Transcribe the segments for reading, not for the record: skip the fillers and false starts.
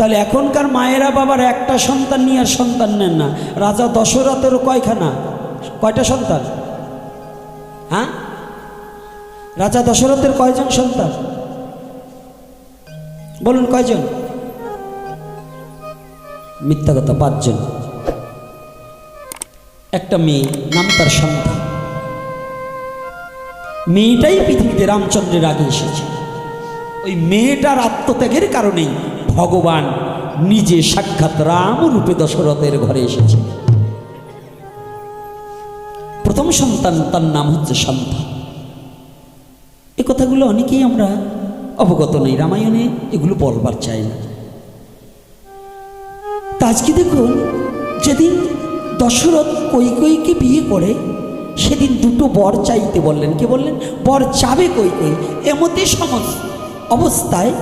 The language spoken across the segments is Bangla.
তাহলে এখনকার মায়েরা বাবার একটা সন্তান নিয়ে আর সন্তান নেন না। রাজা দশরথেরও কয়টা সন্তান? হ্যাঁ, রাজা দশরথের কয়জন সন্তান বলুন? কয়জন? মিথ্যা কথা, 5 জন। একটা মেয়ে, নাম তার সন্তান। মেয়েটাই পৃথিবীতে রামচন্দ্রের আগে এসেছে। ওই মেয়েটার আত্মত্যাগের কারণেই ভগবান নিজে সাক্ষাৎ রাম রূপে দশরথের ঘরে এসেছে। প্রথম সন্তান, তার নাম হচ্ছে শান্তা। এ কথাগুলো অনেকেই আমরা অবগত নেই, রামায়ণে এগুলো বলবার চাই না। তা আজকে দেখুন, যেদিন দশরথ কৈকেয়ীকে বিয়ে করে সেদিন দুটো বর চাইতে বললেন। কে বললেন? বর চাবে কৈকেয়ী। এমতে অবস্থায়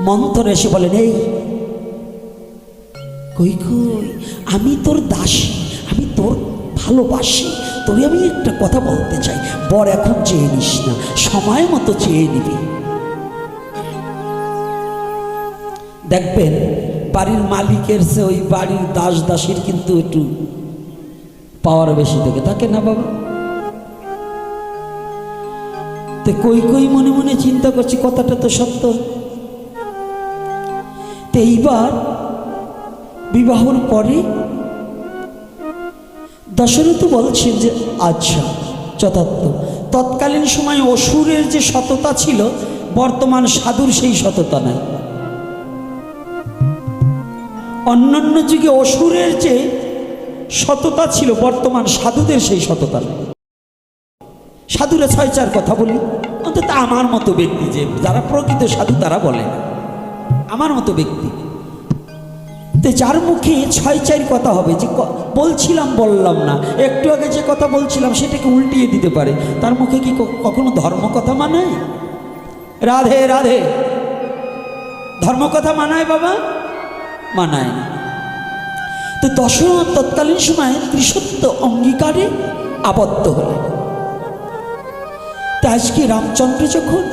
মন্থরা এসে বলেন, এই কৈকেয়ী, আমি তোর দাসী, আমি তোর ভালোবাসি, তোরে আমি একটা কথা বলতে চাই। বর এখন চেয়ে নিস না, সময় মতো চেয়ে নিবি। দেখবেন বাড়ির মালিকের চেয়ে ওই বাড়ির দাস দাসীর কিন্তু একটু পাওয়ার বেশি থাকে না বাবা? তো কৈকেয়ী মনে মনে চিন্তা করছি, কথাটা তো সত্য। তো এইবার বিবাহর পরে দশরথ বলছেন যে আচ্ছা যথার্থ। তৎকালীন সময় অসুরের যে সততা ছিল, বর্তমান সাধুর সেই সততা নাই। অন্যান্য যুগে অসুরের যে সততা ছিল, বর্তমান সাধুদের সেই সততা নেই। সাধুরা 6-4 কথা বলি, অন্তত আমার মতো ব্যক্তি, যে যারা প্রকৃত সাধু তারা বলে, আমার মতো ব্যক্তি, তো যার মুখে 6-4 কথা হবে, যে বলছিলাম বললাম না, একটু আগে যে কথা বলছিলাম সেটাকে উল্টিয়ে দিতে পারে, তার মুখে কি কখনো ধর্মকথা মানায়? রাধে রাধে, ধর্মকথা মানায় বাবা? মানায় না। তো দশরথ তৎকালীন সময় ত্রিসত্য অঙ্গীকারে আবদ্ধ হলেন। তা আজকে রামচন্দ্র যখন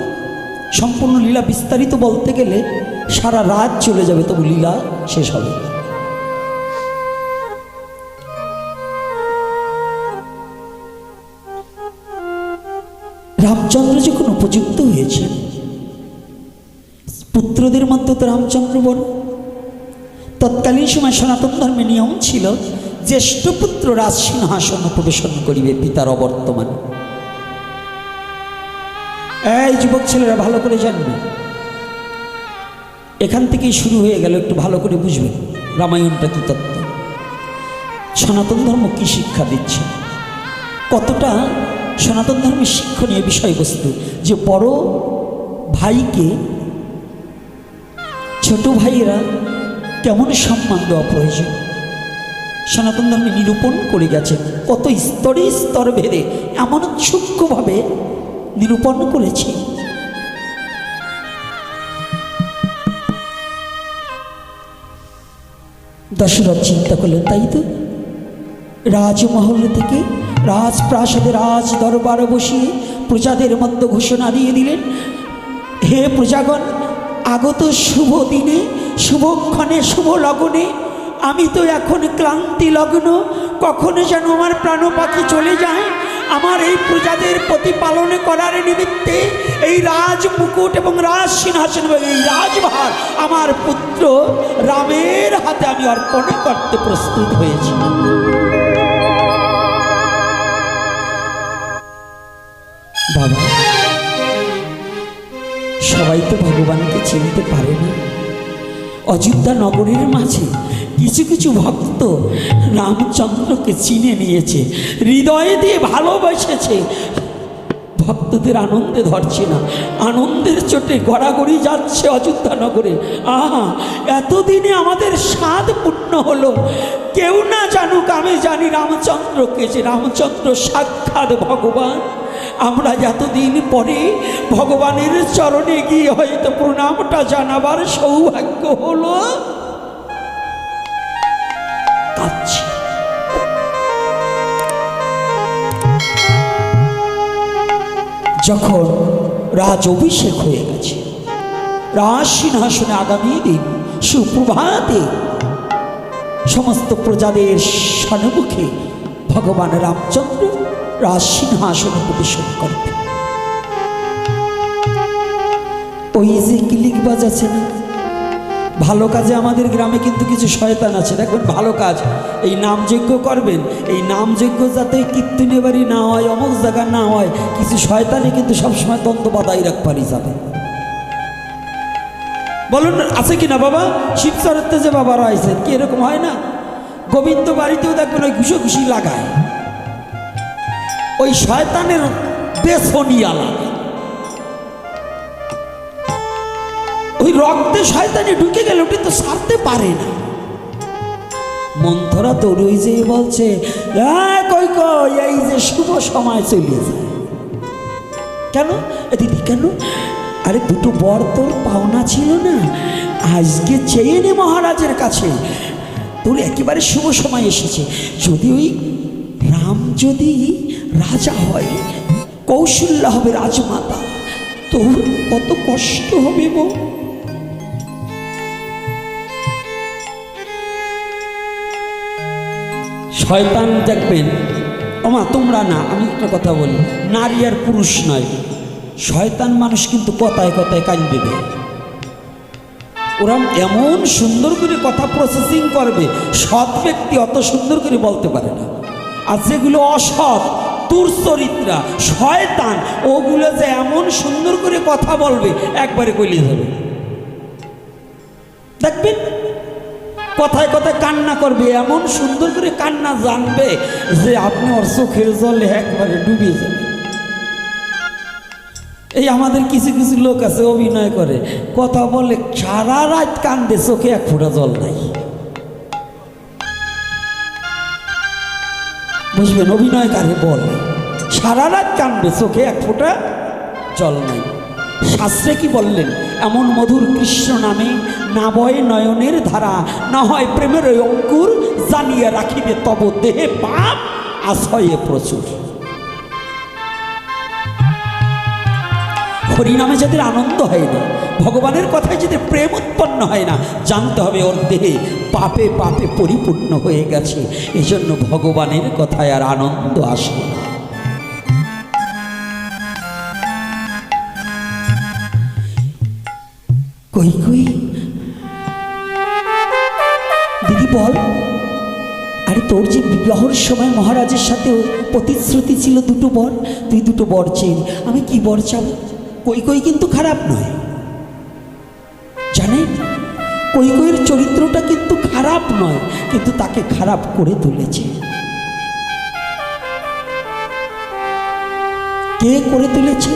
সম্পূর্ণ লীলা বিস্তারিত বলতে গেলে সারা রাত চলে যাবে, তবু লীলা শেষ হবে। রামচন্দ্র যখন উপযুক্ত হয়েছেন, পুত্রদের মধ্যে তো রামচন্দ্র বড়। তৎকালীন সময় সনাতন ধর্মের নিয়ম ছিল, জ্যেষ্ঠ পুত্র রাজসিংহাসন পরিবেশন করিবে পিতার অবর্তমানে। এই যুবক ছেলেরা ভালো করে জানবে, এখান থেকেই শুরু হয়ে গেল, একটু ভালো করে বুঝবেন রামায়ণটা কি তত্ত্ব, সনাতন ধর্ম কি শিক্ষা দিচ্ছে, কতটা সনাতন ধর্মের শিক্ষণীয় বিষয়বস্তু। যে বড় ভাইকে ছোট ভাইয়েরা কেমন সম্মান দেওয়া প্রয়োজন, সনাতন ধর্মে নিরূপণ করে গেছে। কত স্তরে স্তর ভেদে এমন সূক্ষ্মভাবে নিরূপণ করেছে। দশরথ চিন্তা করলেন, তাই তো রাজমহল থেকে রাজপ্রাসাদে রাজ দরবার বসিয়ে প্রজাদের মধ্যে ঘোষণা দিয়ে দিলেন, হে প্রজাগণ, আগত শুভ দিনে, শুভক্ষণে, শুভ লগনে আমি তো এখন ক্লান্তি লগ্ন, কখনো যেন আমার প্রাণ পাখি চলে যায়। আমার এই প্রজাদের প্রতিপালন করার নিমিত্তে এই রাজ মুকুট এবং রাজ সিংহাসন, এই রাজভার আমার পুত্র রামের হাতে আমি অর্পণ করতে প্রস্তুত হয়েছি। বাবা, সবাই তো ভগবানকে চিনতে পারে না। অযোধ্যা নগরীর মাঝে কিছু কিছু ভক্ত রামচন্দ্রকে চিনে নিয়েছে, হৃদয়ে দিয়ে ভালোবেসেছে। ভক্তদের আনন্দে ধরছে না, আনন্দের চোটে গড়াগড়ি যাচ্ছে অযোধ্যা নগরে। আহা, এতদিনে আমাদের স্বাদ পূর্ণ হলো। কেউ না জানুক, আমি জানি রামচন্দ্রকে, যে রামচন্দ্র সাক্ষাৎ ভগবান। আমরা এতদিন পরে ভগবানের চরণে গিয়ে হয়তো প্রণামটা জানাবার সৌভাগ্য হলো। কাঁদছি। যখন রাজ অভিষেক হয়ে গেছে, রাজসিংহাসনে আগামী দিন সুপ্রভাতে সমস্ত প্রজাদের সম্মুখে ভগবান রামচন্দ্র রাজসিংহাসনে প্রবেশন করবে। ওই যে ক্লিক বাজাচ্ছে না, ভালো কাজে আমাদের গ্রামে কিন্তু কিছু শয়তান আছে, দেখবেন ভালো কাজ এই নামযজ্ঞ করবেন, এই নামযজ্ঞ যাতে কীর্তনে বাড়ি না হয়, অমুক জায়গা না হয়, কিছু শয়তানে কিন্তু সবসময় দ্বন্দ্ব বাধাই রাখপারি যাবে। বলুন আছে কিনা বাবা? শিবচরেতে যে বাবারা আইছেন কি এরকম হয় না? গোবিন্দ বাড়িতেও দেখবেন ওই ঘুষি লাগায়, ওই শয়তানের বেসনিয়া লাগে, ওই রক্তে শয়তানি ঢুকে গেলে ওটি তো সারতে পারে না। মন্থরা তো ওই যে বলছে কই কই এই যে শুভ সময় চলে যায়। কেন দিদি কেন? আরে দুটো বর তোর পাওনা ছিল না, আজকে চেয়ে নে মহারাজের কাছে, তোর একেবারে শুভ সময় এসেছে। যদি ওই রাম যদি রাজা হয়, কৌশল্যা হবে রাজমাতা, তোর কত কষ্ট হবে গো। শয়তান দেখবেন, ওমা তোমরা না, আমি একটা কথা বলি, নারী আর পুরুষ নয়, শয়তান মানুষ কিন্তু কথায় কথায় কান দেবে। ওরা এমন সুন্দর করে কথা প্রসেসিং করবে, সৎ ব্যক্তি অত সুন্দর করে বলতে পারে না। আর যেগুলো অসৎ দুর্চরিত্রা শয়তান, ওগুলো যে এমন সুন্দর করে কথা বলবে একবারে কইলে যাবে। দেখবেন কথায় কথায় কান্না করবে, এমন সুন্দর করে কান্না জানবে যে আপনি ওর চোখের জলে একবারে ডুবিয়ে যাবে। এই আমাদের কিছু কিছু লোক আছে অভিনয় করে, কথা বলে সারা রাত কান্দে, চোখে এক ফোঁটা জল নাই। বুঝবেন অভিনয় কারে বলে, সারা রাত কান্দবে, চোখে এক ফোঁটা জল নাই। শাস্ত্রে কি বললেন? এমন মধুর কৃষ্ণ নামে না বয় নয়নের ধারা, না হয় প্রেমের ওই অঙ্কুর, জানিয়ে রাখিবে তব দেহে পাপ আশ্রয়ে প্রচুর। হরিনামে যাদের আনন্দ হয় না, ভগবানের কথায় যাদের প্রেম উৎপন্ন হয় না, জানতে হবে ওর দেহে পাপে পাপে পরিপূর্ণ হয়ে গেছে, এজন্য ভগবানের কথায় আর আনন্দ আসে না। কই কই দিদি বল, আরে তোর যে বিবাহর সময় মহারাজের সাথে প্রতিশ্রুতি ছিল দুটো বর, তুই দুটো বর চেয়ে, আমি কি বর চাবো? কই কই কিন্তু খারাপ নয়, জানেন কই কইয়ের চরিত্রটা কিন্তু খারাপ নয়, কিন্তু তাকে খারাপ করে তুলেছে। কে করে তুলেছে?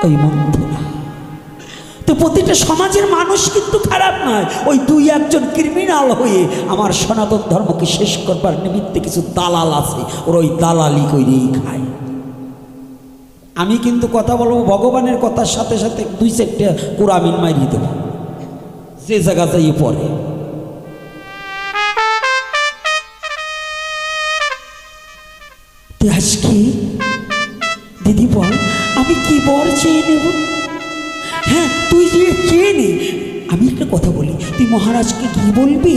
ওই মন্থরা। তো প্রতিটা সমাজের মানুষ কিন্তু খারাপ নয়, ওই দুই একজন ক্রিমিনাল হয়ে আমার সনাতন ধর্মকে শেষ করবার নিমিত্তে কিছু দালাল আছে, ওর ওই দালালি করেই খায়। আমি কিন্তু কথা বলবো ভগবানের কথার সাথে সাথে দুই চারটে কোরআন মারিয়ে দেব, যে জায়গা যাইয়ে পড়ে। আজকে দিদি বল আমি কি বর চেয়ে নেব? হ্যাঁ তুই যে চেয়ে নে, আমি একটা কথা বলি, তুই মহারাজকে কি বলবি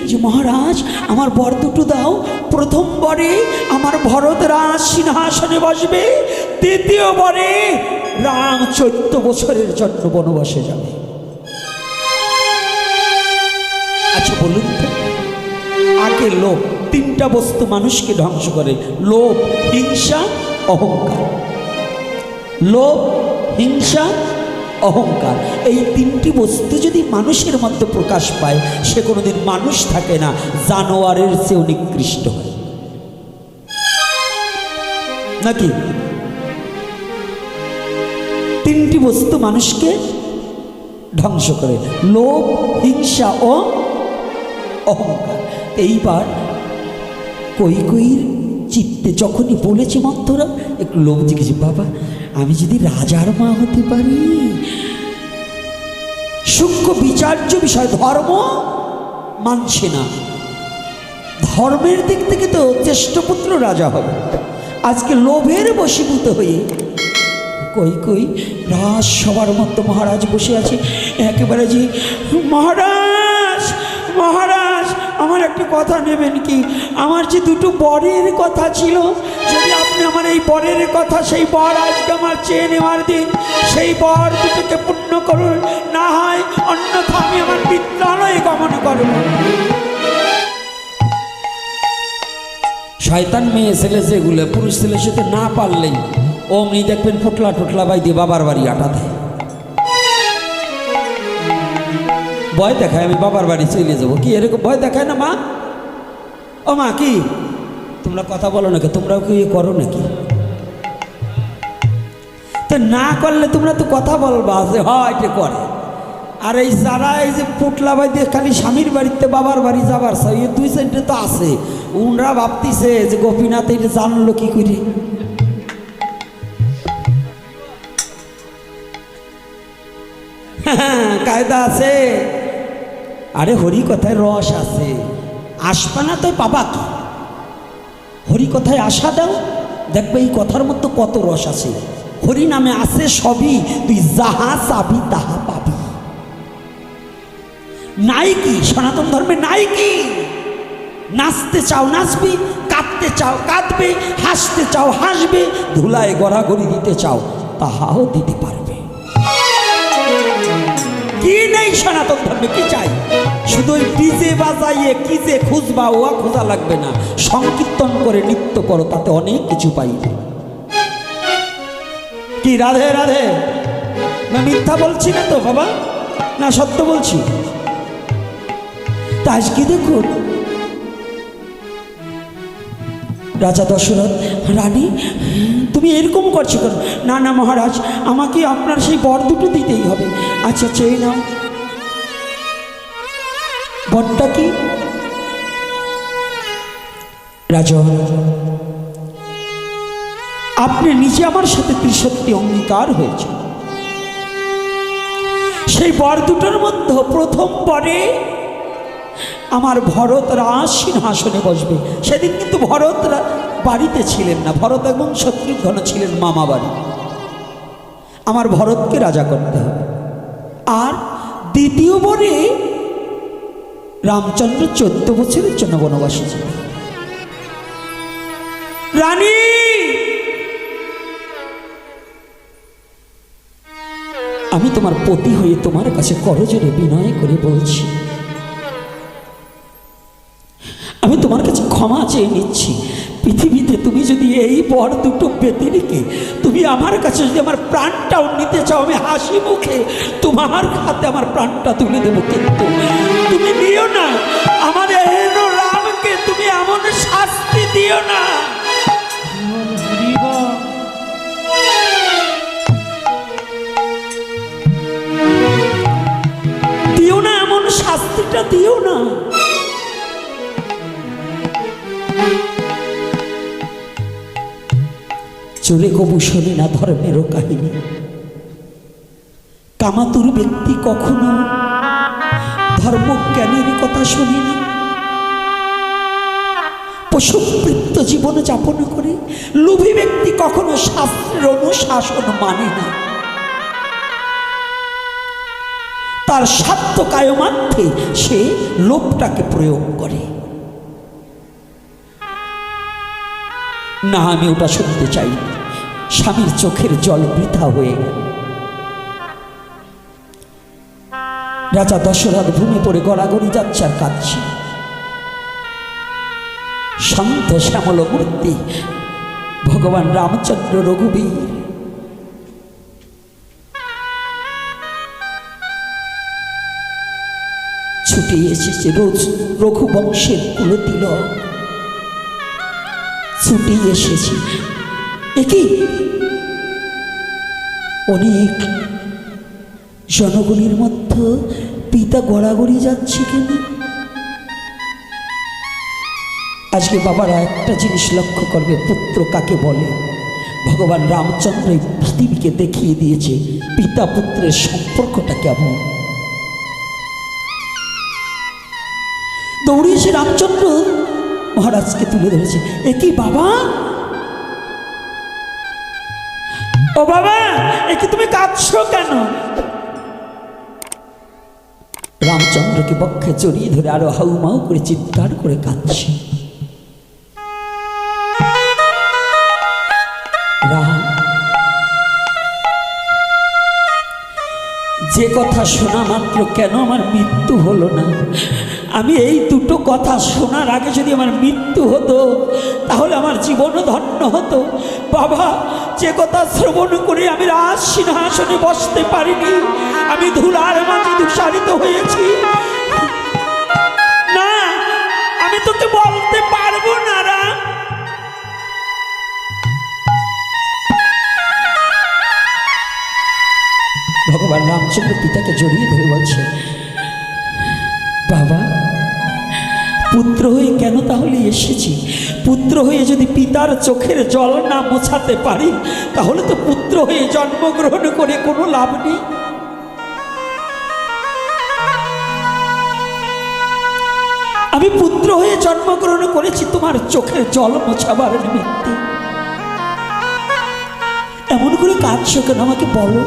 যে মহারাজ আমার বর দুটো দাও, প্রথম বরে আমার ভরত রাজ সিংহাসনে বসবে, দ্বিতীয় বরে রাম 14 বছরের জন্য বনবাসে যাবে। আচ্ছা বলুন তো, আগে লোভ, তিনটা বস্তু মানুষকে ধ্বংস করে, লোভ, হিংসা, অহংকার। লোভ, হিংসা, অহংকার, এই তিনটি বস্তু যদি মানুষের মধ্যে প্রকাশ পায়, সে কোনোদিন মানুষ থাকে না, জানোয়ারের চেয়ে নিকৃষ্ট হয় নাকি? তিনটি বস্তু মানুষকে ধ্বংস করে, লোভ, হিংসা ও অহংকার। এইবার কই কইর চিত্তে যখনই বলেছে মন্থরা, একটু লোভ জিজ্ঞেস, বাবা আমি যদি রাজার মা হতে পারি, সূক্ষ্ম বিচার্য বিষয়, ধর্ম মানছে না, ধর্মের দিক থেকে তো জ্যেষ্ঠপুত্র রাজা হবে। আজকে লোভের বশীভূত হয়ে কই কই রাজ সবার মতো মহারাজ বসে আছে একেবারে যে মহারাজ মহারাজ আমার একটা কথা নেবেন কি? আমার যে দুটো বরের কথা ছিল, যদি আপনি আমার এই বরের কথা, সেই বর আজকে আমার চেয়ে নেওয়ার দিন, সেই বর দুটোকে পূর্ণ করুন, না হয় অন্যথা আমি আমার বিদ্যালয়ে গমন করব। শয়তান মেয়ে ছেলে যেগুলো পুরুষ ছেলের সাথে না পারলেই অমনি দেখবেন ফুটলা টুটলা বাই দিয়ে বাবার বাড়ি আটা দেয়, ভয় দেখায় আমি বাবার বাড়ি চলে যাবো। কি এরকম ভয় দেখায় না মা? ও মা, কি তোমরা কথা বলো নাকি? তোমরাও কি করো নাকি? তো না করলে তোমরা তো কথা বলবা যে হয় এটা করে। আর এই যারা এই যে পুটলা বাই দিয়ে খালি স্বামীর বাড়িতে বাবার বাড়ি যাবার চাই, এই দুই সাইডে তো আছে, উনরা ভাবতিছে যে গোপীনাথ এটা জানলো কি করে। কায়দা আছে। আরে হরি কথায় রস আছে, আসবা না তো পাবা কি? হরি কথায় আশা দাও, দেখবে এই কথার মধ্যে কত রস আছে। হরি নামে আছে সবই, তুই যাহা চাবি তাহা পাবি। নাই কি সনাতন ধর্মে? নাই কি? নাচতে চাও নাচবি, কাঁদতে চাও কাঁদবে, হাসতে চাও হাসবে, ধুলায় গড়াগড়ি দিতে চাও তাহাও দিতে পারবে। কি নেই সনাতন ধর্মে? কি চাই? শুধু ডিজে বাজাইয়ে কি যে খুঁজবা, ওয়া খোঁজা লাগবে না, সংকীর্তন করে নৃত্য করো, তাতে অনেক কিছু পাইবে। কি রাধে রাধে? না মিথ্যা বলছি না তো বাবা, না সত্য বলছি? তা আজকে দেখুন রাজা দশরথ, রানী তুমি এরকম করছো কেন? না না মহারাজ, আমাকে আপনার সেই বর দুটো দিতেই হবে। আচ্ছা চেয়ে নাও। বরটা কি? রাজা, আপনি নিজে আমার সাথে ত্রিসত্যি অঙ্গীকার হয়েছে, সেই বর দুটোর মধ্যে প্রথম বরে আমার ভরত রাজ সিংহাসনে বসবে। সেদিন কিন্তু ভরত বাড়িতে ছিলেন না, ভরত এবং শত্রুঘ্ন ছিলেন মামা বাড়ি। আমার ভরতকে রাজা করতে হবে। আর দ্বিতীয় বরে রামচন্দ্র 14 বছরের জন্য বনবাসী ছিল। রানী, আমি তোমার পতি হয়ে তোমার কাছে করজোড়ে বিনয় করে বলছি, আমি তোমার কাছে ক্ষমা চেয়ে নিচ্ছি। পৃথিবীতে তুমি যদি এই বর দুটো পেতে রেখে তুমি আমার কাছে যদি আমার প্রাণটাও নিতে চাও, আমি হাসি মুখে তোমার হাতে আমার প্রাণটা তুলে দেবো, কিন্তু তুমি দিও না আমার এহেন রামকে, তুমি এমন শাস্তি দিও না। দিও না, এমন শাস্তিটা দিও না। চোরে কবু শোনে না ধর্মেরও কাহিনী, কামাতুর ব্যক্তি কখনো ধর্মজ্ঞানের কথা শোনে না, পশুবৃত্ত জীবন যাপন করে। লোভী ব্যক্তি কখনো শাস্ত্রের অনুশাসন মানে না, তার স্বার্থ কায়মার্থে সে লোভটাকে প্রয়োগ করে। না, আমি ওটা শুনতে চাই। স্বামীর চোখের জল বৃথা হয়ে গেল। রাজা দশরথ ভূমি পড়ে গড়াগড়ি যাচ্ছে আর কাঁদছে। শান্ত শ্যামল মূর্তি ভগবান রামচন্দ্র রঘুবীর ছুটে এসেছে রঘুবংশের কুলতিলক, ছুটে এসেছে। একই অনেক জনগণের মধ্যে পিতা গড়াগড়ি যাচ্ছে কেন? আজকে বাবারা একটা জিনিস লক্ষ্য করবে, পুত্র কাকে বলে। ভগবান রামচন্দ্র এই পৃথিবীকে দেখিয়ে দিয়েছে পিতা পুত্রের সম্পর্কটা কেমন। দৌড়ে এসে রামচন্দ্র মহারাজকে তুলে ধরেছে। একই বাবা, ও বাবা, একে তুমি কাঁদছো কেন? রামচন্দ্রকে বক্ষে জড়িয়ে ধরে আরো হাউমাউ করে চিৎকার করে কাঁদছে। রাম, যে কথা শোনা মাত্র কেন আমার মৃত্যু হলো না? আমি এই দুটো কথা শোনার আগে যদি আমার মৃত্যু হতো তাহলে আমার জীবনও ধন্য হতো। বাবা, যে কথা শ্রবণ করে আমি রাজ সিংহাসনে বসতে পারিনি, আমি ধুলার মাঝে ধূসারিত হয়েছি। না, আমি তোকে বলতে পারবো না রাম। ভগবান রামচন্দ্র পিতাকে জড়িয়ে ধরে বলছে, বাবা, পুত্র হয়ে কেন তাহলে এসেছি? পুত্র হয়ে যদি পিতার চোখের জল না মোছাতে পারি তাহলে তো পুত্র হয়ে জন্মগ্রহণ করে কোনো লাভ নেই। আমি পুত্র হয়ে জন্মগ্রহণ করেছি তোমার চোখের জল মোছাবার নিমিত্তে। এমন করে কাঁদছো কেন আমাকে বলো।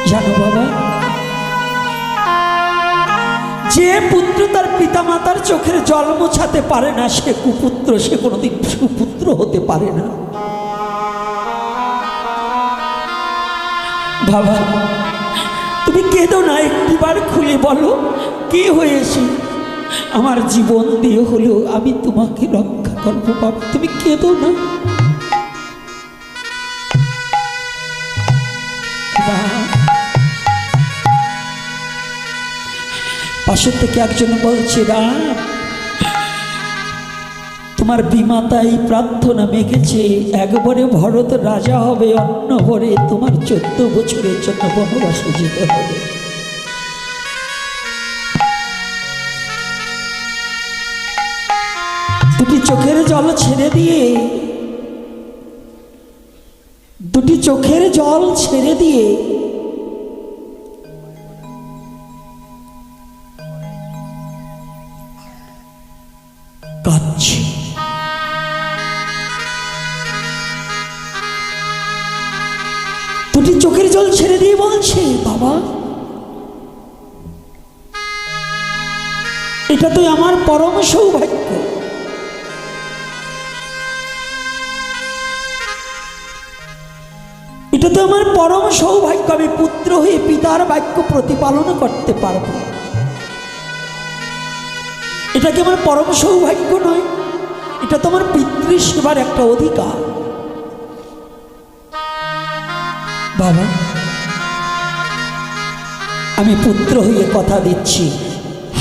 জানো বাবা, যে পুত্র তার পিতা মাতার চোখের জল মোছাতে পারে না সে কুপুত্র, সে কোনোদিন সুপুত্র হতে পারে না। বাবা, তুমি কেঁদো না, একটিবার খুলে বলো কি হয়েছে। আমার জীবন দিয়ে হলেও আমি তোমাকে রক্ষা করবো। বাবা, তুমি কেঁদো না। পাশের থেকে একজন বলছে, রাম, তোমার বিমাতা এই প্রার্থনা মেঘেছে, একবারে ভরত রাজা হবে, অন্য ভরে তোমার 14 বছরের জন্য বনবাসে যেতে হবে। দুটি চোখের জল ছেড়ে দিয়ে, দুটি চোখের জল ছেড়ে দিয়ে কাঁদছে। দুটি চোখের জল ছেড়ে দিয়ে বলছে, বাবা, এটা তো আমার পরম সৌভাগ্য। এটা তো আমার পরম সৌভাগ্য, আমি পুত্র হয়ে পিতার বাক্য প্রতিপালন করতে পারব। এটা কি আমার পরম সৌভাগ্য নয়? এটা তো আমার পিতৃসেবার একটা অধিকার। বাবা, আমি পুত্র হয়ে কথা দিচ্ছি,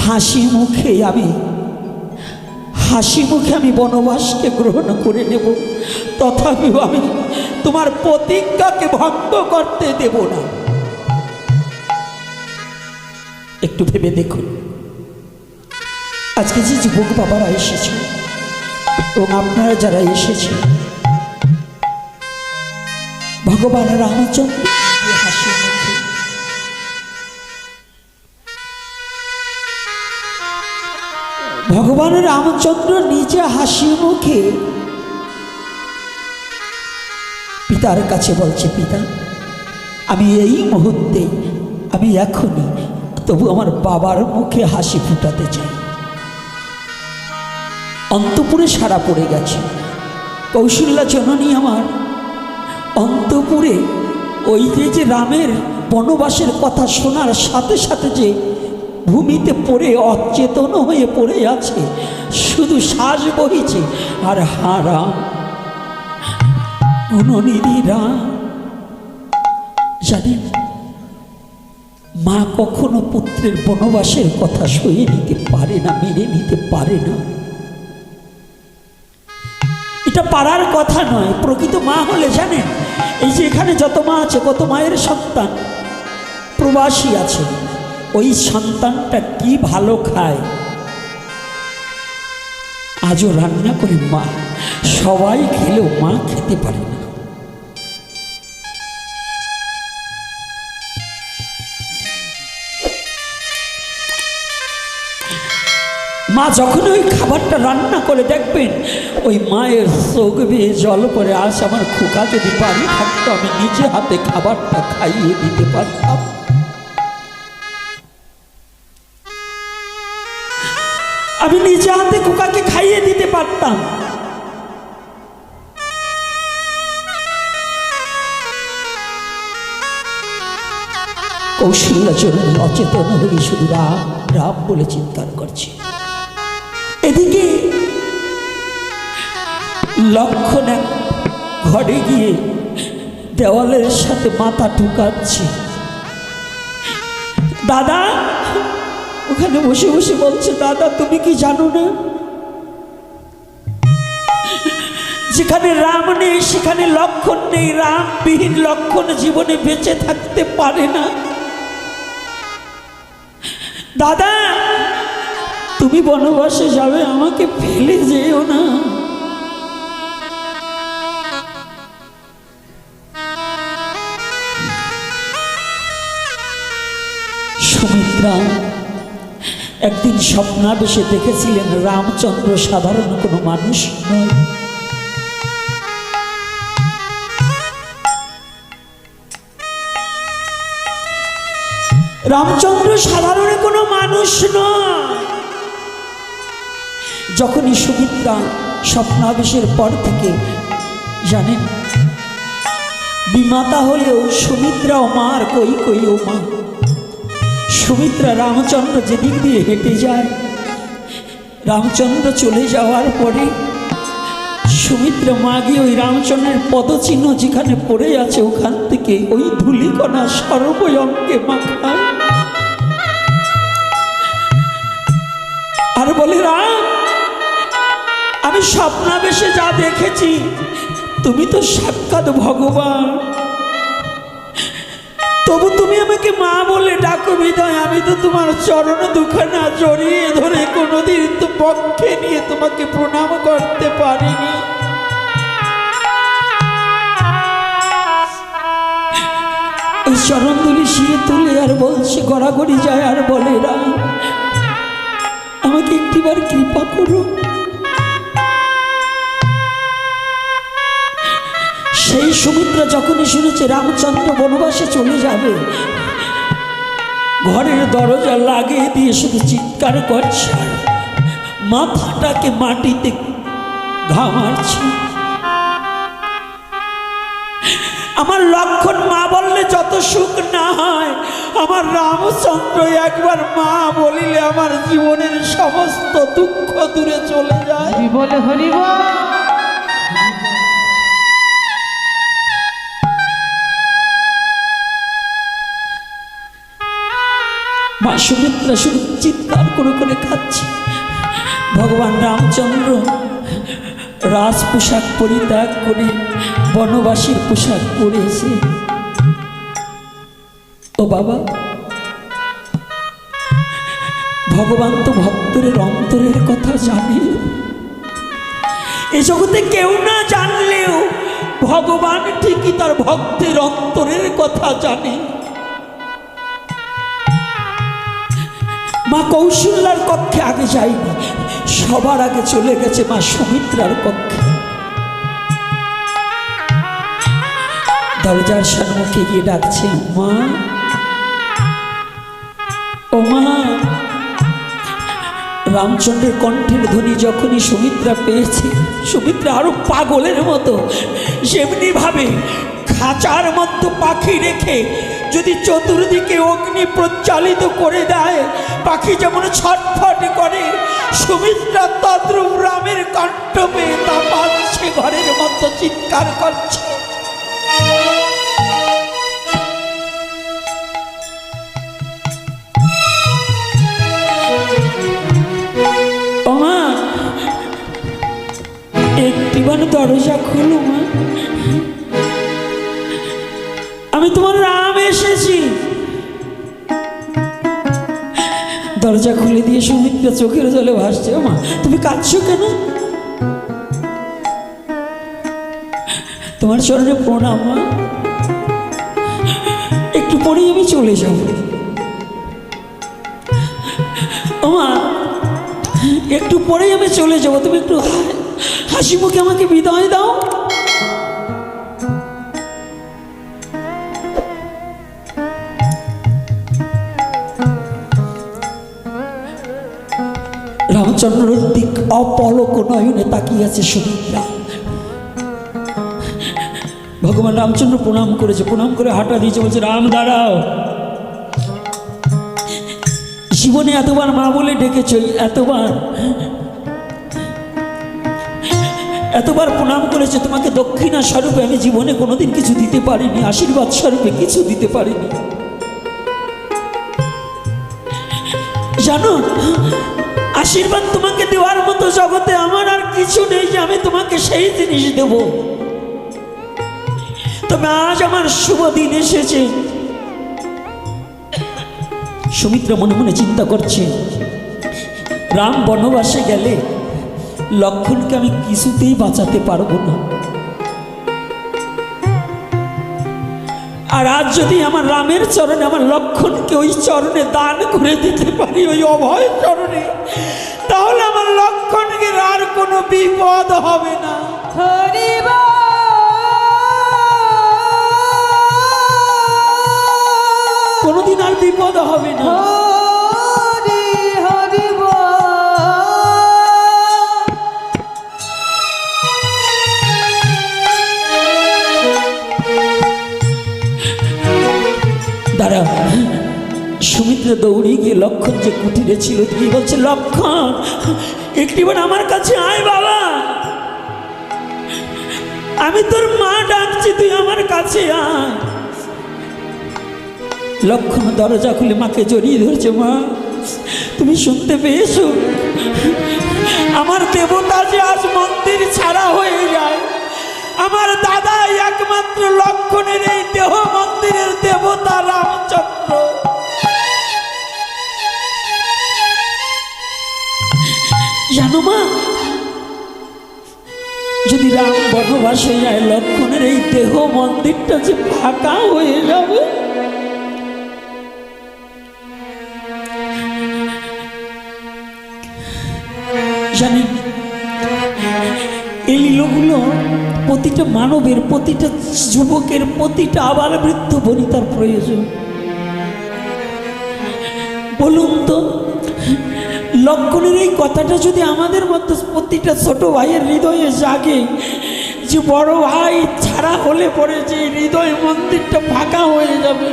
হাসি মুখে আমি বনবাসকে গ্রহণ করে নেব। তথাপিও আমি তোমার প্রতিজ্ঞাকে ভঙ্গ করতে দেব না। একটু ভেবে দেখুন, আজকে যে যুবক বাবারা এসেছে এবং আপনারা যারা এসেছে, ভগবান রামচন্দ্র হাসি মুখে, ভগবান রামচন্দ্র নিজে হাসি মুখে পিতার কাছে বলছে, পিতা, আমি এই মুহূর্তে, আমি এখনই তবু আমার বাবার মুখে হাসি ফুটাতে চাই। অন্তপুরে সারা পড়ে গেছে। কৌশল্যা জননী আমার অন্তপুরে ওই যে রামের বনবাসের কথা শোনার সাথে সাথে যে ভূমিতে পড়ে অচেতন হয়ে পড়ে আছে, শুধু শ্বাস বহিছে। আর হা রাম, গুণনিধি রাম, জানেন মা কখনো পুত্রের বনবাসের কথা সয়ে নিতে পারে না, মেনে নিতে পারে না। এটা পারার কথা নয়। প্রকৃত মা হলে জানেন, এই যে এখানে যত মা আছে, কত মায়ের সন্তান প্রবাসী আছে, ওই সন্তানটা কি ভালো খায় আজও রান্না করে মা, সবাই খেলেও মা খেতে পারে না। মা যখন ওই খাবারটা রান্না করে দেখবেন, ওই মায়ের চোখ বেয়ে জল পড়ে। আজ আমার খোকা যদি বাড়ি থাকতো, আমি নিজে হাতে খাবারটা খাইয়ে দিতে পারতাম। আমি নিজে হাতে খোকাকে খাইয়ে দিতে পারতাম। কৌশল্যা চরণ অচেতন হয়ে শুধু রাম রাম বলে চিৎকার করছে। এদিকে লক্ষণ এক ঘরে গিয়ে দেওয়ালের সাথে মাথা ঢুকাচ্ছে। দাদা ওখানে বসে বসে বলছে, দাদা তুমি কি জানো না, যেখানে রাম নেই সেখানে লক্ষণ নেই। রামবিহীন লক্ষণ জীবনে বেঁচে থাকতে পারে না। দাদা তুমি বনবাসে যাবে, আমাকে ফেলে যেও না। সুমিত্রা একদিন স্বপ্নাবেশে দেখেছিলেন রামচন্দ্র সাধারণ কোনো মানুষ নয়। রামচন্দ্র সাধারণ কোনো মানুষ নয়। যখনই সুমিত্রা স্বপ্নাবেশের পর থেকে, জানেন বিমাতা হলেও সুমিত্রাও মার কই কই ও মা। সুমিত্রা রামচন্দ্র যেদিক দিয়ে হেঁটে যায়, রামচন্দ্র চলে যাওয়ার পরে সুমিত্রা মা গিয়ে ওই রামচন্দ্রের পদচিহ্ন যেখানে পড়ে আছে ওখান থেকে ওই ধূলিকণা সর্বঙ্গে মাখায় আর বলে, রাম আমি স্বপ্নাবেশে যা দেখেছি, তুমি তো সাক্ষাৎ ভগবান, তবু তুমি আমাকে মা বলে ডাকো বিধায় আমি তো তোমার চরণ দুখানা জড়িয়ে ধরে কোনোদিন তো পক্ষে নিয়ে তোমাকে প্রণাম করতে পারিনি। ওই চরণ দুলি শিরে তুলে আর বলছে, গড়াগড়ি যায় আর বলে, রাম আমাকে একটিবার কৃপা করো। সেই সুমিত্রা যখনই শুনেছে রামচন্দ্র বনবাসে চলে যাবে, ঘরের দরজা লাগিয়ে দিয়ে শুধু চিৎকার করছে, মাথাটাকে মাটিতে ঘামাচ্ছে। আমার লক্ষণ মা বললে যত সুখ না হয়, আমার রামচন্দ্র একবার মা বলিলে আমার জীবনের সমস্ত দুঃখ দূরে চলে যায়। বলে হরিবল। মা সুমিত্রা শুধু চিৎকার করে করে খাচ্ছে। ভগবান রামচন্দ্র রাজ পোশাক পরিত্যাগ করে বনবাসীর পোশাক পরেছে। ও বাবা, ভগবান তো ভক্তের অন্তরের কথা জানে। এই জগতে কেউ না জানলেও ভগবান ঠিকই তার ভক্তের অন্তরের কথা জানে। মা কৌশল্যার কক্ষে আগে যায়নি, সবার আগে চলে গেছে মা সুমিত্রার কক্ষে। দরজার সম্মুখে গিয়ে ডাকছে, মা ও মা। রামচন্দ্রের কণ্ঠের ধ্বনি যখনই সুমিত্রা পেয়েছে, সুমিত্রা আরো পাগলের মতো সেমনি ভাবে খাঁচার মধ্যে পাখি রেখে যদি চতুর্দিকে অগ্নি প্রজ্বালিত করে দেয়, পাখি যেমন ছটফট করে, সুমিত্রা তদ্রূপ রামের কণ্ঠ পেয়ে তা পাচ্ছে, ঘরের মধ্যে চিৎকার করছে। একটিবার দরজা খুলো মা, আমি তোমার রাম এসেছি। দরজা খুলে দিয়ে সুমিত্রা চোখের জলে ভাসছে। মা তুমি কাঁদছো কেন? তোমার চরণে প্রণাম মা, একটু পরেই আমি চলে যাব। মা একটু পরেই আমি চলে যাব, তুমি একটু হাসি মুখে আমাকে বিদায় দাও। রামচন্দ্রের দিক অপলক নয়নে তাকিয়ে আছে সুমিত্রা। ভগবান রামচন্দ্র প্রণাম করেছে, প্রণাম করে হাঁটা দিয়েছে, বলছে রাম দাঁড়াও। জীবনে এতবার মা বলে ডেকেছ, এতবার প্রণাম করেছে, তোমাকে দক্ষিণা স্বরূপে আমি জীবনে কোনোদিন কিছু দিতে পারিনি, আশীর্বাদ স্বরূপে কিছু দিতে পারিনি। জানো, আশীর্বাদ তোমাকে দেওয়ার মতো জগতে আমার আর কিছু নেই যে আমি তোমাকে সেই জিনিস দেব। তবে আজ আমার শুভ দিন এসেছে। সুমিত্রা মনে মনে চিন্তা করছে, রাম বনবাসে গেলে লক্ষ্মণকে আমি কিছুতেই বাঁচাতে পারবো না। আর আজ যদি আমার রামের চরণে আমার লক্ষ্মণকে ওই চরণে দান করে দিতে পারি, ওই অভয় চরণে, তাহলে আমার লক্ষ্মণকে আর কোনো বিপদ হবে না। কোনোদিন আর বিপদ হবে না। দাঁড়া। সুমিত্রা দৌড়ে গিয়ে লক্ষণ যে কুটিরে ছিল তিনি বলছে, লক্ষণ একটিবার আমার কাছে আয় বাবা, আমি তোর মা ডাকছি, তুই আমার কাছে আয়। লক্ষণ দরজা খুলে মাকে জড়িয়ে ধরছে, মা তুমি শুনতে পেয়েছো, আমার দেবতা যে আজ মন্দির ছাড়া হয়ে যায়। আমার দাদা একমাত্র লক্ষণের এই দেহ মন্দিরের দেবতা রামচন্দ্র। জানো মা, যদি রাম বনবাসে যায়, লক্ষণের এই দেহ মন্দিরটা যে ফাঁকা হয়ে যাবে। জানেন, এই লীলাগুলো প্রতিটা মানবের, প্রতিটা যুবকের, প্রতিটা আবার বৃদ্ধ বনিতার প্রয়োজন। বলুন তো, লক্ষণের এই কথাটা যদি আমাদের মধ্যে প্রতিটা ছোট ভাইয়ের হৃদয়ে জাগে, যে বড় ভাই ছাড়া হলে পরে যে হৃদয় মন্দিরটা ফাঁকা হয়ে যাবে,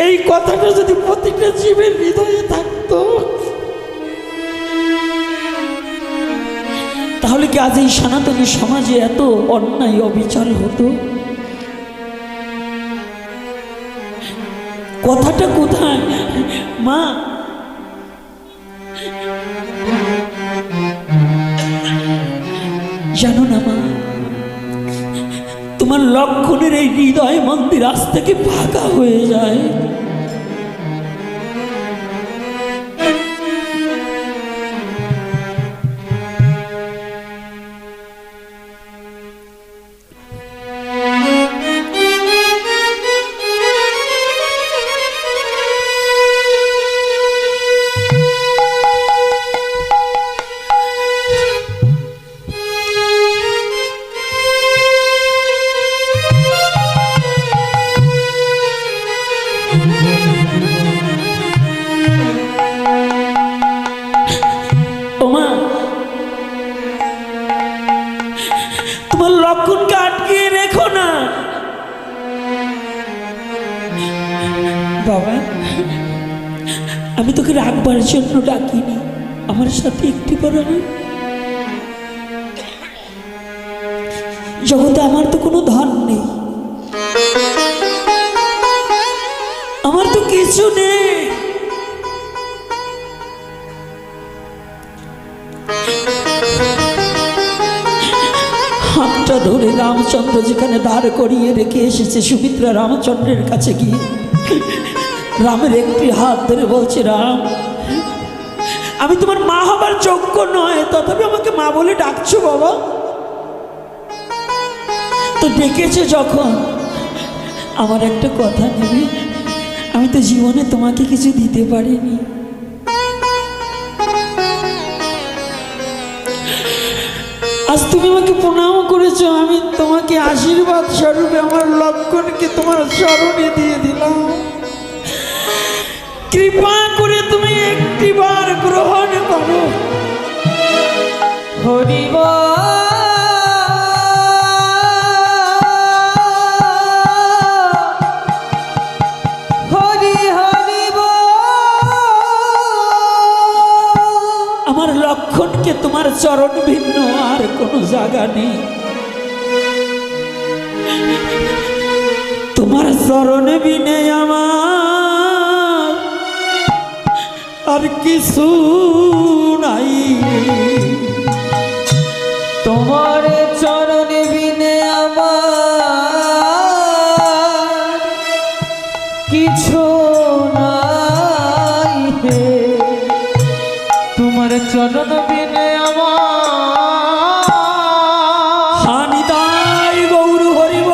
এই কথাটা যদি প্রতিটা জীবের হৃদয়ে থাকতো, তাহলে কি আজ এই সনাতনী সমাজে এত অন্যায় অবিচার হতো? কথাটা কোথায় মা? জানো না মা, তোমার লক্ষণের এই হৃদয় মন্দির আজ থেকে ফাঁকা হয়ে যায়। তোমার লক্ষণকে আটকিয়ে রেখো না বাবা। আমি তোকে রাখবার জন্য ডাকিনি, আমার সাথে একটি বড় জগতে আমার তো কোনো ধন নেই, আমার তো কিছু নেই। হাতটা ধরে রামচন্দ্র যেখানে দাঁড় করিয়ে রেখে এসেছে, সুমিত্রা রামচন্দ্রের কাছে গিয়ে রামের একটি হাত ধরে বলছে, রাম আমি তোমার মা হবার যোগ্য নয়, তথাপি আমাকে মা বলে ডাকছো বাবা। তো ডেকেছে যখন, আমার একটা কথা নেবে, আমি তো জীবনে তোমাকে কিছু দিতে পারিনি, আজ তুমি আমাকে প্রণাম করেছো, আমি তোমাকে আশীর্বাদ স্বরূপে আমার লক্ষণকে তোমার চরণে দিয়ে দিলাম। কৃপা করে তুমি একটিবার গ্রহণ করো। হরিব হরি হরিব, আমার লক্ষণকে তোমার চরণ ভিন্ন আর কোনো জায়গা নেই। তোমার চরণ বিনে আমার আর কিছু নাই। তোমার চরণ বিনে আমার কিছু নাই হে, তোমার চরণ বিনে আমার হানিদাই গৌর হরিব।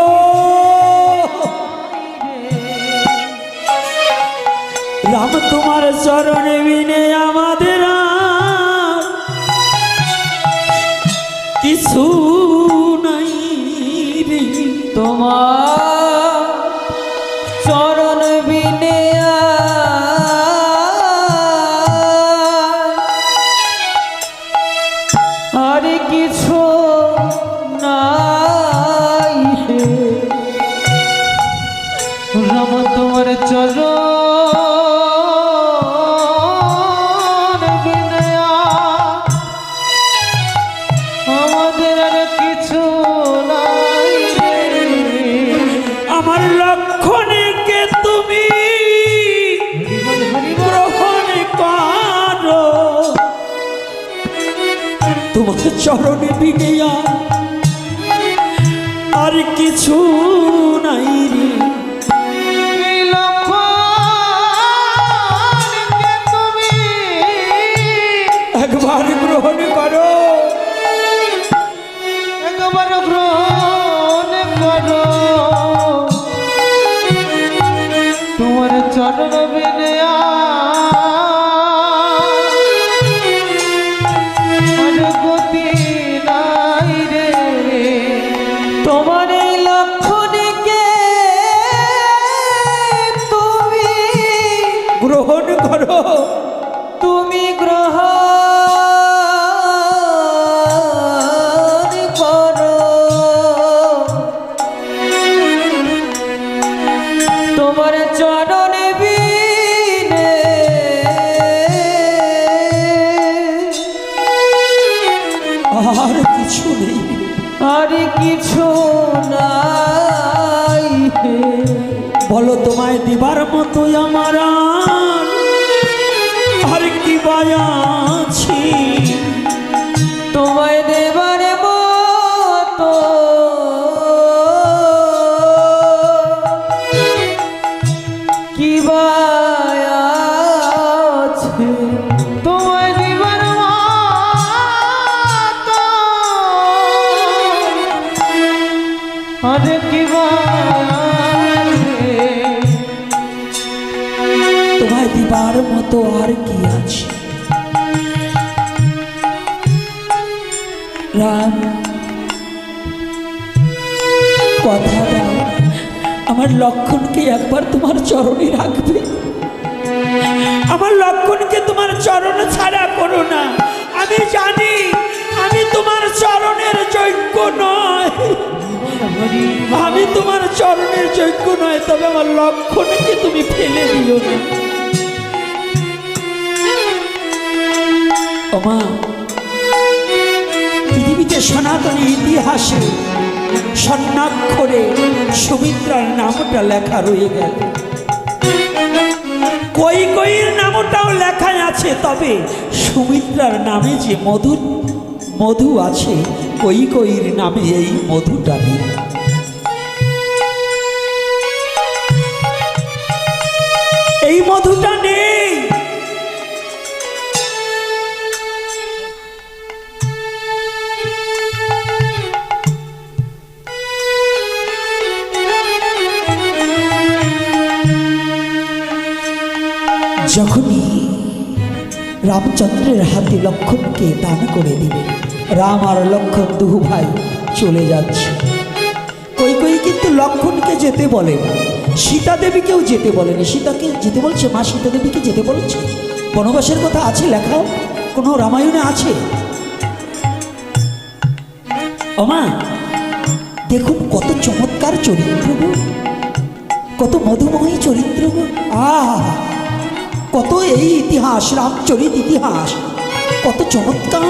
রাম তোমার চরণ বিনে আমাদের আর কিছু নাই রে। তোমার চরণ বিনে আর কিছু নাই হে, রাম তোমার চরণ বিনে আমাদের আর কিছু নাই রে। আমার লক্ষণকে তুমি গ্রহণ করো। তোমার চরণে বিনে আর কিছু নাই রে। এই লক্ষণকে তুমি একবার গ্রহণ করো। একবার গ্রহণ করো, তোমার চরণ বিনে আর গতি নাই রে। তোমার এই লক্ষণকে তুমি গ্রহণ করো। তুমি গ্রহণ করো, তোমার চরণে বিনে আর কিছু নেই। আর কিছু নাই হে। বলো তোমায় দিবার মতো আমার আর কি বায়াছি। তোমায় দেবার মতো কি বা আছে, তোমায় দেবার মতো আর কি বা আছে। তোমায় দিবার মতো আর কি আছে। রাম কথা দাও, আমার লক্ষণকে একবার তোমার চরণে রাখবে। আমার লক্ষণকে তোমার চরণ ছাড়া করো না। আমি জানি আমি তোমার চরণের যোগ্য নয়, আমি তোমার চরণের যোগ্য নয়, তবে আমার লক্ষণকে তুমি ফেলে দিও না। ওমা, পৃথিবীতে সনাতনী ইতিহাসে স্বর্ণাক্ষরে সুমিত্রার নামটা লেখা রয়ে গেল। কৈকেয়ীর নামটাও লেখা আছে, তবে সুমিত্রার নামে যে মধু আছে, কৈকেয়ীর নামে এই মধুটা নেই। এই মধুটা নেই। যখনই রামচন্দ্রের হাতে লক্ষণকে দান করে দিবে, রাম আর লক্ষণ দুহু ভাই চলে যাচ্ছে। কই কিন্তু লক্ষণকে যেতে বলে, সীতা দেবীকেও যেতে বলেনি। সীতাকে যেতে বলছে, মা সীতা দেবীকে যেতে বলেছে। বনবাসের কথা আছে লেখাও, কোনো রামায়ণে আছে? ওমা দেখুন কত চমৎকার চরিত্র গো, কত মধুময়ী চরিত্র গো। কত এই ইতিহাস, রামচরিত ইতিহাস, কত চমৎকার।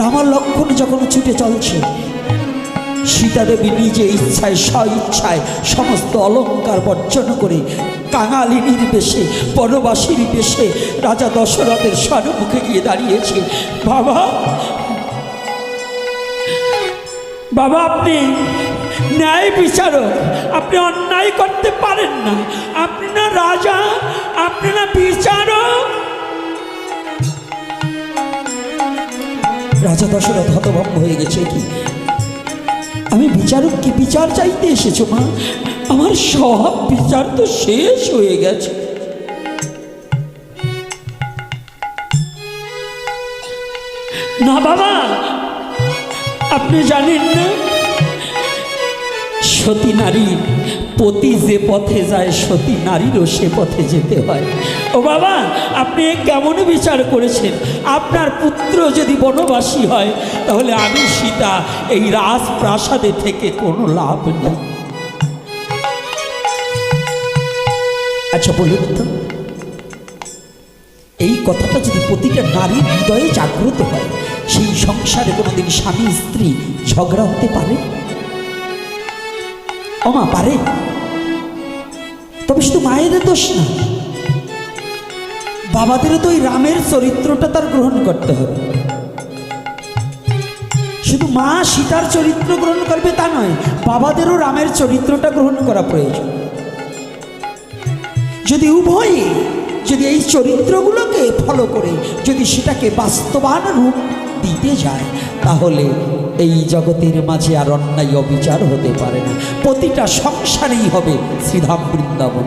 রামার লক্ষণ যখন ছুটে চলছে, সীতা দেবী নিজে ইচ্ছায় স্ব ইচ্ছায় সমস্ত অলঙ্কার বর্জন করে কাঙালিনীর বেশে, বনবাসীর বেশে রাজা দশরথের সম্মুখে গিয়ে দাঁড়িয়েছে। বাবা, বাবা আপনি ন্যায় বিচারক, আপনি অন্যায় করতে পারেন না। আপনি না রাজা, আপনি না বিচারক। রাজা দশরথ হতভম্ব হয়ে গেছে। কি আমি বিচারক? কি বিচার চাইতে এসেছো মা? আমার সব বিচার তো শেষ হয়ে গেছে। না বাবা, আপনি জানেন না সতী নারী পতি যে পথে যায়, সতী নারীরও সে পথে যেতে হয়। ও বাবা, আপনি কেমন বিচার করেছেন? আপনার পুত্র যদি বনবাসী হয়, তাহলে আমি সীতা এই রাজপ্রাসাদে থেকে কোনো লাভ নেই। আচ্ছা বলুন তো, এই কথাটা যদি প্রতিটা নারীর হৃদয়ে জাগ্রত হয়, সেই সংসারে কোনোদিন স্বামী স্ত্রী ঝগড়া হতে পারে? ওমা পারে। তবে শুধু মায়েদের দোষ না, বাবাদেরও তো ওই রামের চরিত্রটা তার গ্রহণ করতে হবে। শুধু মা সীতার চরিত্র গ্রহণ করবে তা নয়, বাবাদেরও রামের চরিত্রটা গ্রহণ করা প্রয়োজন। যদি উভয়ে যদি এই চরিত্রগুলোকে ফলো করে যদি সেটাকে বাস্তবায়ন রূপ দিতে যায়, তাহলে এই জগতের মাঝে আর অন্যায় অবিচার হতে পারে না। প্রতিটা সংসারেই হবে শ্রীধাম বৃন্দাবন।